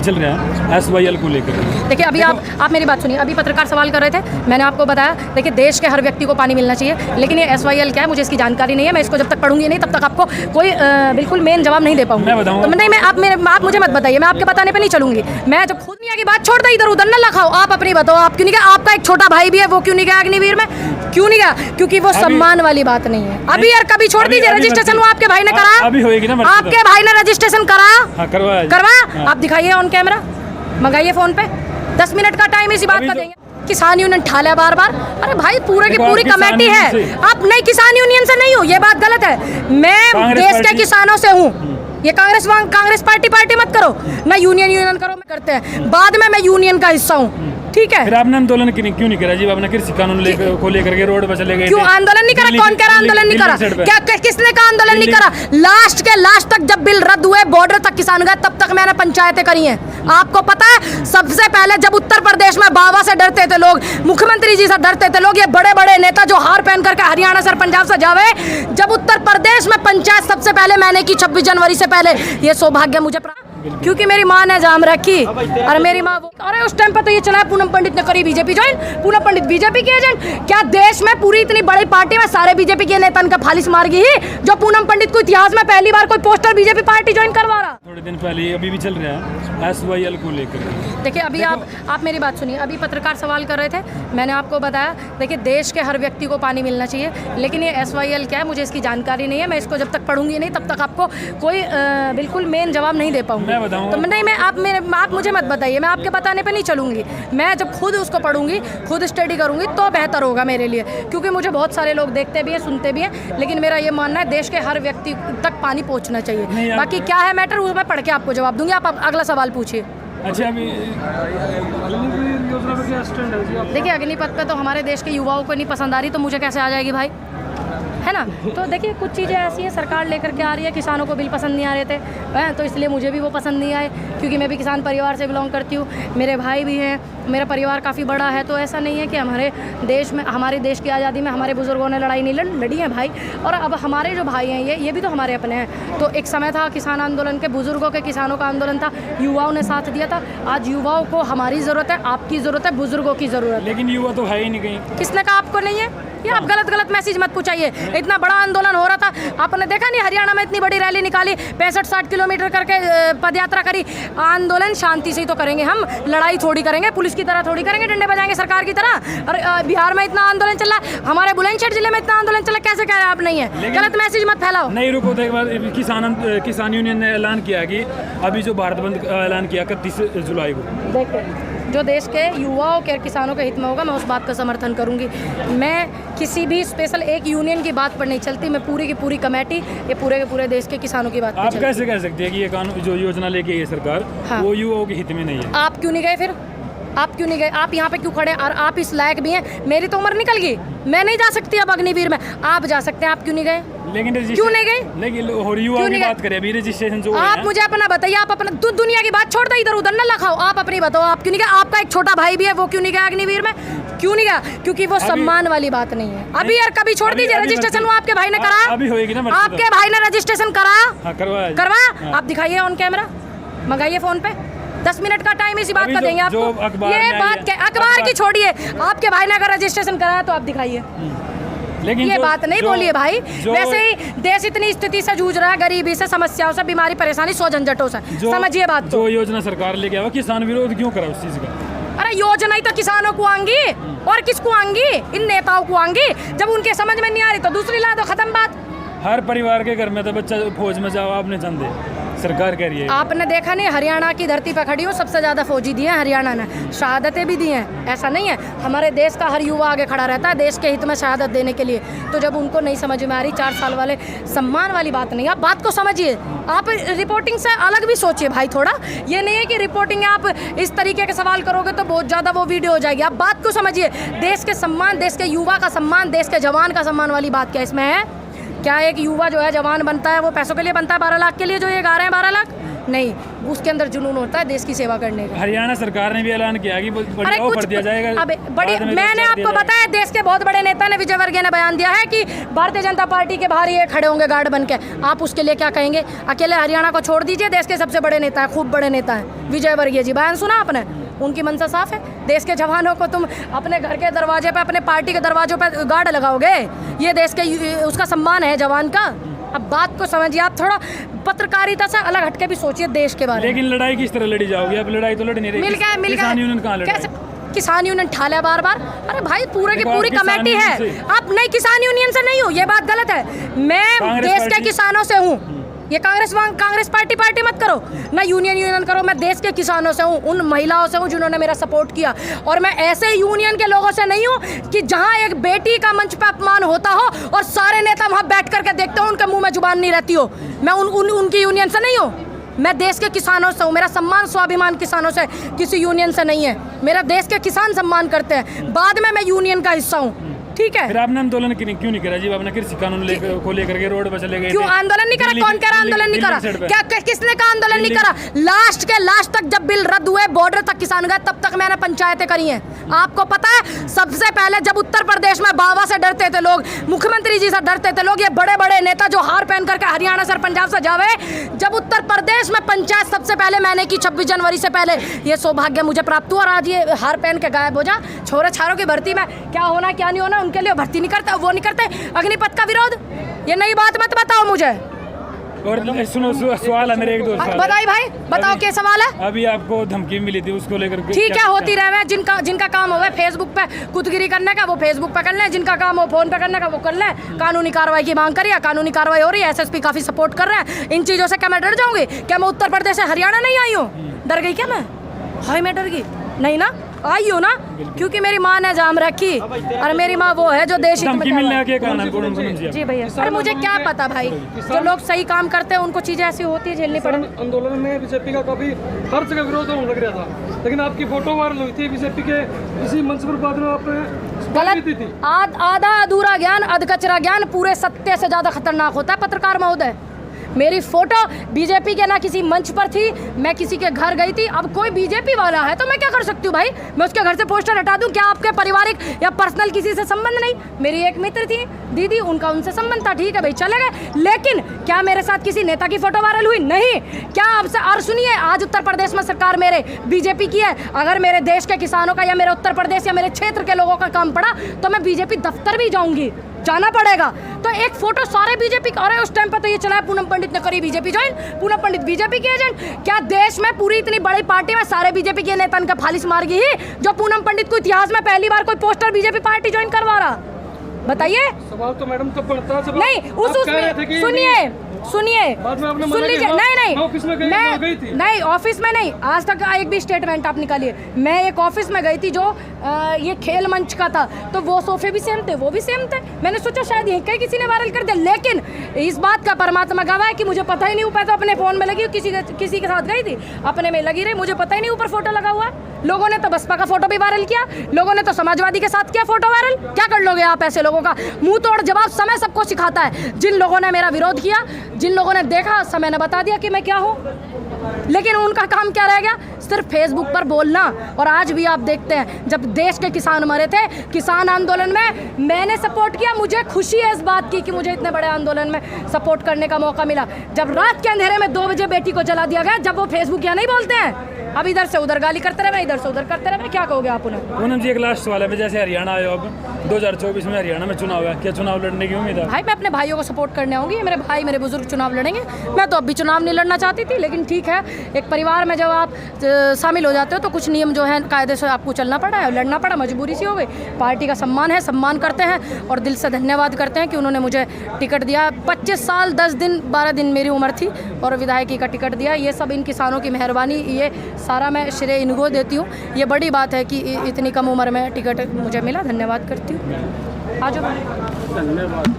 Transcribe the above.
चल रहा है SYL को लेकर। देखिए अभी आप मेरी बात सुनिए। अभी पत्रकार सवाल कर रहे थे, मैंने आपको बताया देखिए देश के हर व्यक्ति को पानी मिलना चाहिए, लेकिन ये SYL क्या है मुझे इसकी जानकारी नहीं है। मैं इसको जब तक पढ़ूंगी नहीं तब तक आपको कोई बिल्कुल मेन जवाब नहीं दे पाऊंगी। तो नहीं मैं आप मुझे मत बताइए, मैं आपके बताने पर नहीं चलूंगी। मैं जब खुद दुनिया की बात छोड़ दे इधर उधर न लखाओ। आप अपनी बताओ, आप क्यों नहीं गया? आपका एक छोटा भाई भी है, वो क्यों नहीं गया अग्निवीर में? क्यों नहीं गया? क्योंकि वो सम्मान वाली बात नहीं है। अभी यार कभी छोड़ दीजिए, रजिस्ट्रेशन वो आपके भाई ने करा, अभी होएगी ना? आपके भाई ने रजिस्ट्रेशन करा, करवा आप दिखाइए ऑन कैमरा, मंगाइए फोन पे। 10 मिनट का टाइम इसी बात का देंगे। किसान यूनियन ठाला बार बार, अरे भाई पूरे की पूरी कमेटी है। आप नहीं किसान यूनियन से नहीं हो, ये बात गलत है। मैं देश के किसानों से हूँ। ये कांग्रेस पार्टी मत करो ना, यूनियन करो मैं करते हैं। बाद में मैं यूनियन का हिस्सा हूँ, ठीक है। फिर आपने आंदोलन क्यों नहीं करा जी? आपने कृषि कानून को लेकर के रोड पर चले गए, क्यों आंदोलन नहीं करा? कौन कह रहा आंदोलन नहीं करा? क्या किसने कहा आंदोलन नहीं करा? लास्ट तक जब बिल रद्द हुए, बॉर्डर तक किसान गए, तब तक मैंने पंचायतें करी हैं। आपको पता है सबसे पहले जब उत्तर प्रदेश में बाबा से डरते थे लोग, मुख्यमंत्री जी से डरते थे लोग, ये बड़े बड़े नेता जो हार पहन करके हरियाणा से पंजाब से जावे, जब उत्तर प्रदेश में पंचायत सबसे पहले मैंने की 26 जनवरी से पहले। ये सौभाग्य मुझे क्योंकि मेरी माँ ने जाम रखी और मेरी माँ अरे उस टाइम पे तो ये चला पूनम पंडित ने करी बीजेपी ज्वाइन। पूनम पंडित बीजेपी के एजेंट। क्या देश में पूरी इतनी बड़ी पार्टी में सारे बीजेपी के नेता का फालिस मार गई जो पूनम पंडित को इतिहास में पहली बार कोई पोस्टर बीजेपी पार्टी ज्वाइन करवा रहा? थोड़े दिन पहले अभी भी चल रहा है SYL को लेकर। देखिए अभी आप मेरी बात सुनिए। अभी पत्रकार सवाल कर रहे थे, मैंने आपको बताया देखिए देश के हर व्यक्ति को पानी मिलना चाहिए, लेकिन ये SYL क्या है मुझे इसकी जानकारी नहीं है। मैं इसको जब तक पढ़ूंगी नहीं तब तक आपको कोई बिल्कुल मेन जवाब नहीं दे पाऊंगी। तो नहीं मैं आप मुझे मत बताइए, मैं आपके बताने पे नहीं चलूंगी। मैं जब खुद उसको पढ़ूंगी, खुद स्टडी करूंगी तो बेहतर होगा मेरे लिए, क्योंकि मुझे बहुत सारे लोग देखते भी हैं, सुनते भी हैं, लेकिन मेरा ये मानना है देश के हर व्यक्ति तक पानी पहुंचना चाहिए। बाकी क्या है मैटर वो मैं पढ़ के आपको जवाब दूंगी। आप अगला सवाल पूछिए। अच्छा अभी देखिए अग्निपथ पे तो हमारे देश के युवाओं को नहीं पसंद आ रही, तो मुझे कैसे आ जाएगी भाई, है ना? तो देखिए कुछ चीज़ें ऐसी हैं सरकार लेकर के आ रही है। किसानों को बिल पसंद नहीं आ रहे थे, तो इसलिए मुझे भी वो पसंद नहीं आए, क्योंकि मैं भी किसान परिवार से बिलोंग करती हूँ, मेरे भाई भी हैं, मेरा परिवार काफ़ी बड़ा है। तो ऐसा नहीं है कि हमारे देश की आज़ादी में हमारे बुज़ुर्गों ने लड़ाई नहीं लड़ी है भाई। और अब हमारे जो भाई हैं ये भी तो हमारे अपने हैं। तो एक समय था किसान आंदोलन के, बुज़ुर्गों के, किसानों का आंदोलन था, युवाओं ने साथ दिया था। आज युवाओं को हमारी ज़रूरत है, आपकी ज़रूरत है, बुज़ुर्गों की ज़रूरत है। लेकिन युवा तो है ही नहीं कहीं। किसने कहा आपको नहीं है? ये आप गलत मैसेज मत पूछाइए। इतना बड़ा आंदोलन हो रहा था, आपने देखा नहीं? हरियाणा में इतनी बड़ी रैली निकाली, 65-60 किलोमीटर करके पदयात्रा करी। आंदोलन शांति से ही तो करेंगे हम, लड़ाई थोड़ी करेंगे, पुलिस की तरह थोड़ी करेंगे, डंडे बजाएंगे सरकार की तरह। और बिहार में इतना आंदोलन चल रहा है, हमारे बुलंदशहर जिले में इतना आंदोलन चल रहा है, कैसे कह रहे हैं आप नहीं है? गलत मैसेज मत फैलाओ। नहीं रुको, तो एक बार किसान यूनियन ने ऐलान किया कि अभी जो भारत बंद ऐलान किया 31 जुलाई को, देखिए जो देश के युवाओं के किसानों के हित में होगा मैं उस बात का समर्थन करूंगी। मैं किसी भी स्पेशल एक यूनियन की बात पर नहीं चलती, मैं पूरी की पूरी कमेटी, ये पूरे के पूरे देश के किसानों की बात पर आप चलती। कैसे कह सकते हैं कि ये कानून जो योजना लेके ये सरकार, हाँ, वो युवाओं के हित में नहीं है? आप क्यों नहीं गए फिर? आप क्यों नहीं गए? आप यहाँ पे क्यों खड़े? और आप इस लायक भी हैं। मेरी तो उम्र निकल गई, मैं नहीं जा सकती अब अग्निवीर में, आप जा सकते हैं। आप क्यों नहीं गए? लेकिन क्यों नहीं गए? लेकिन युवाओं की बात करें अभी रजिस्ट्रेशन जो आप मुझे अपना बताइए। आप अपना दुनिया की बात छोड़ दे इधर उधर न लखाओ। आप अपनी बताओ, आप क्यों नहीं गए? आपका एक छोटा भाई भी है, वो क्यों नहीं गया अग्निवीर में? क्यों नहीं गया? क्योंकि वो सम्मान वाली बात नहीं है। अभी यार कभी छोड़ दीजिए, रजिस्ट्रेशन वो आपके भाई ने करा, अभी होएगी ना? आपके भाई ने रजिस्ट्रेशन करा, करवा। आप दिखाइए ऑन कैमरा, मंगाइए फोन पे। 10 मिनट का टाइम इसी बात का देंगे आपको। ये बात अखबार की छोड़िए, आपके भाई ने अगर रजिस्ट्रेशन कराया तो आप दिखाइए। लेकिन ये बात नहीं बोलिए भाई। वैसे ही देश इतनी स्थिति से जूझ रहा है, गरीबी से, समस्याओं से, बीमारी, परेशानी, 100 झंझटों से, समझिए बात। जो योजना सरकार लेके आया किसान विरोध क्यों करा उस चीज का? अरे योजना ही तो किसानों को आएंगी, और किसको आएंगी? इन नेताओं को आएंगी। जब उनके समझ में नहीं आ रही तो दूसरी ला दो, खत्म बात। हर परिवार के घर में तो बच्चा फौज में जाओ, आपने चंदे सरकार कह रही है। आपने देखा नहीं, हरियाणा की धरती पर खड़ी हूँ, सबसे ज़्यादा फौजी दिए हैं हरियाणा ने, शहादतें भी दी हैं। ऐसा नहीं है, हमारे देश का हर युवा आगे खड़ा रहता है देश के हित में शहादत देने के लिए। तो जब उनको नहीं समझ में आ रही, 4 साल वाले, सम्मान वाली बात नहीं, आप बात को समझिए। आप रिपोर्टिंग से अलग भी सोचिए भाई थोड़ा। ये नहीं है कि रिपोर्टिंग आप इस तरीके के सवाल करोगे तो बहुत ज़्यादा वो वीडियो हो जाएगी। आप बात को समझिए। देश के सम्मान, देश के युवा का सम्मान, देश के जवान का सम्मान वाली बात क्या इसमें है? क्या एक युवा जो है जवान बनता है वो पैसों के लिए बनता है 12 लाख के लिए जो ये गा रहे हैं 12 लाख? नहीं, उसके अंदर जुनून होता है देश की सेवा करने का। हरियाणा सरकार ने भी ऐलान किया कि बड़ी ऑफर दिया जाएगा। अब बड़ी बाद में मैंने दिया आपको जाएगा। बताया, देश के बहुत बड़े नेता ने, विजयवर्गीय ने बयान दिया है कि भारतीय जनता पार्टी के बाहर ये खड़े होंगे गार्ड बन के। आप उसके लिए क्या कहेंगे? अकेले हरियाणा को छोड़ दीजिए, देश के सबसे बड़े नेता है, खूब बड़े नेता है विजयवर्गीय जी। बयान सुना आपने? उनकी मंशा साफ है, देश के जवानों को तुम अपने घर के दरवाजे पे, अपने पार्टी के दरवाजों पे गार्ड लगाओगे? ये देश के उसका सम्मान है जवान का। अब बात को समझिए, आप थोड़ा पत्रकारिता से अलग हटके भी सोचिए देश के बारे में। लेकिन लड़ाई किस तरह लड़ी जाओगी? अब लड़ाई तो लड़ नहीं रही। किसान यूनियन कहाँ लड़ कैसे किसान यूनियन ठाला बार बार? अरे भाई पूरे की देखो, पूरी आप किसान कमेटी है। यूनियन से- आप नहीं, किसान यूनियन से नहीं हो, ये बात गलत है। मैं कांग्रेस देश के पार्टी- किसानों से हूँ। ये कांग्रेस पार्टी मत करो ना, यूनियन करो। मैं देश के किसानों से हूँ, उन महिलाओं से हूँ जिन्होंने मेरा सपोर्ट किया। और मैं ऐसे यूनियन के लोगों से नहीं हूँ कि जहाँ एक बेटी का मंच पे अपमान होता हो और सारे नेता वहाँ बैठ करके देखते हो, उनके मुंह में जुबान नहीं रहती हो। मैं उनकी यूनियन से नहीं हूँ। मैं देश के किसानों से हूँ। मेरा सम्मान स्वाभिमान किसानों से, किसी यूनियन से नहीं है। मेरा देश के किसान सम्मान करते हैं, बाद में मैं यूनियन का हिस्सा हूँ, ठीक है? फिर आपने आंदोलन क्यों नहीं करा जी? आपने कृषि कानून को लेकर के रोड पर चले गए क्यों थे। आंदोलन नहीं करा? दिल्ली- कौन कह रहा आंदोलन नहीं करा? दिल्ली क्या किसने कहा आंदोलन नहीं करा? लास्ट के लास्ट तक जब बिल रद्द हुए, बॉर्डर तक किसान गए, तब तक मैंने पंचायतें करी हैं। आपको पता है, सबसे पहले जब उत्तर प्रदेश में बाबा से डरते थे लोग, मुख्यमंत्री जी से डरते थे लोग, ये बड़े बड़े नेता जो हार पहन करके हरियाणा से, पंजाब से जावे, जब उत्तर प्रदेश में पंचायत सबसे पहले मैंने की 26 जनवरी से पहले, ये सौभाग्य मुझे प्राप्त हुआ। और आज ये हार पहन के गायब हो जा। छोरे छारों की भर्ती में क्या होना क्या नहीं होना, उनके लिए भर्ती नहीं करते, वो नहीं करते। अग्निपथ का विरोध, ये नई बात मत बताओ मुझे। और सुनो, सवाल है मेरे, एक दो सवाल है। बताइए भाई, बताओ क्या सवाल है? अभी आपको धमकी मिली थी, उसको लेकर के ठीक क्या है, होती सकते हैं? रहे। जिनका काम होगा फेसबुक पे कुतगिरी करने का, वो फेसबुक पे कर लें। जिनका काम हो फोन पे करने का, वो कर लें। कानूनी कार्रवाई की मांग करिए, कानूनी कार्रवाई हो रही है। एसएसपी काफी सपोर्ट कर रहे हैं। इन चीजों से क्या मैं डर जाऊंगी? क्या मैं उत्तर प्रदेश से हरियाणा नहीं आई हूँ? डर गई क्या मैं? हाय, मैं डर गई नहीं ना, आई हो ना, क्योंकि मेरी माँ ने जाम रखी। और मेरी माँ वो है जो देश हित में धमकी मिलने के कारण है पूनम जी। जी भैया, अरे मुझे क्या पता भाई, जो लोग सही काम करते हैं उनको चीजें ऐसी होती है झेलनी पड़े। आंदोलन में बीजेपी का काफी हर जगह विरोध होने लग रहा था, लेकिन आपकी फोटो वायरल हुई थी बीजेपी के इसी मंच पर, बाद में आपने गलत दी थी। आधा अधूरा ज्ञान, अध कचरा ज्ञान पूरे सत्य से ज्यादा खतरनाक होता है पत्रकार महोदय। मेरी फोटो बीजेपी के ना किसी मंच पर थी, मैं किसी के घर गई थी। अब कोई बीजेपी वाला है तो मैं क्या कर सकती हूँ भाई? मैं उसके घर से पोस्टर हटा दूँ? क्या आपके पारिवारिक या पर्सनल किसी से संबंध नहीं? मेरी एक मित्र थी दीदी, उनका उनसे संबंध था, ठीक है भाई, चले गए। लेकिन क्या मेरे साथ किसी नेता की फोटो वायरल हुई? नहीं। क्या आपसे? और सुनिए, आज उत्तर प्रदेश में सरकार मेरे बीजेपी की है। अगर मेरे देश के किसानों का या मेरे उत्तर प्रदेश या मेरे क्षेत्र के लोगों का काम पड़ा तो मैं बीजेपी दफ्तर भी जाऊंगी, जाना पड़ेगा। तो एक फोटो सारे बीजेपी का, अरे उस टाइम पर तो ये चला है पूनम पंडित ने करी बीजेपी ज्वाइन, पूनम पंडित बीजेपी के एजेंट। क्या देश में पूरी इतनी बड़ी पार्टी में सारे बीजेपी के नेता इनका फालिस मार गई ही, जो पूनम पंडित को इतिहास में पहली बार कोई पोस्टर बीजेपी पार्टी ज्वाइन करवा रहा? बताइए। सवाल तो मैडम तब बनता है, नहीं, सुनिए, सुन लीजिए। नहीं, ऑफिस में गई थी। नहीं, ऑफिस में नहीं, आज तक एक भी स्टेटमेंट आप निकालिए। मैं एक ऑफिस में गई थी जो ये खेल मंच का था, तो वो सोफे भी सेम थे, वो भी सेम थे। मैंने सोचा शायद यहीं कहीं किसी ने वायरल कर दिया, लेकिन इस बात का परमात्मा गवाह है कि मुझे पता ही नहीं। ऊपर तो अपने फोन में लगी, किसी के साथ गई थी, अपने में लगी रही, मुझे पता ही नहीं ऊपर फोटो लगा हुआ है। लोगों ने तो बसपा का फोटो भी वायरल किया, लोगों ने तो समाजवादी के साथ किया फोटो वायरल। क्या कर लोगे आप ऐसे लोगों का? मुंह तोड़ जवाब समय सबको सिखाता है। जिन लोगों ने मेरा विरोध किया, जिन लोगों ने देखा, समय ने बता दिया कि मैं क्या हूँ। लेकिन उनका काम क्या रह गया? सिर्फ फेसबुक पर बोलना। और आज भी आप देखते हैं, जब देश के किसान मरे थे, किसान आंदोलन में मैंने सपोर्ट किया। मुझे खुशी है इस बात की कि मुझे इतने बड़े आंदोलन में सपोर्ट करने का मौका मिला। जब रात के अंधेरे में 2 बजे बेटी को जला दिया गया, जब वो फेसबुक या नहीं बोलते हैं, अब इधर से उधर गाली करते रहे, इधर से उधर करते रहे, क्या कहोगे आप उन्हें? पूनम जी, एक लास्ट सवाल है। जैसे हरियाणा आए हो, अब 2024 में हरियाणा में चुनाव है, क्या चुनाव लड़ने की उम्मीद है? भाई, मैं अपने भाइयों को सपोर्ट करने आऊँगी। मेरे भाई, मेरे बुजुर्ग चुनाव लड़ेंगे। मैं तो अभी चुनाव नहीं लड़ना चाहती थी, लेकिन ठीक है, एक परिवार में जब आप शामिल हो जाते हो तो कुछ नियम जो है कायदे से आपको चलना पड़ा है, लड़ना पड़ा, मजबूरी सी हो गई। पार्टी का सम्मान है, सम्मान करते हैं और दिल से धन्यवाद करते हैं कि उन्होंने मुझे टिकट दिया। 25 साल 10 दिन 12 दिन मेरी उम्र थी और विधायकी का टिकट दिया। ये सब इन किसानों की मेहरबानी, ये सारा मैं श्रेय इनको देती हूँ। ये बड़ी बात है कि इतनी कम उम्र में टिकट मुझे मिला, धन्यवाद करती हूँ। आ जाओ। धन्यवाद।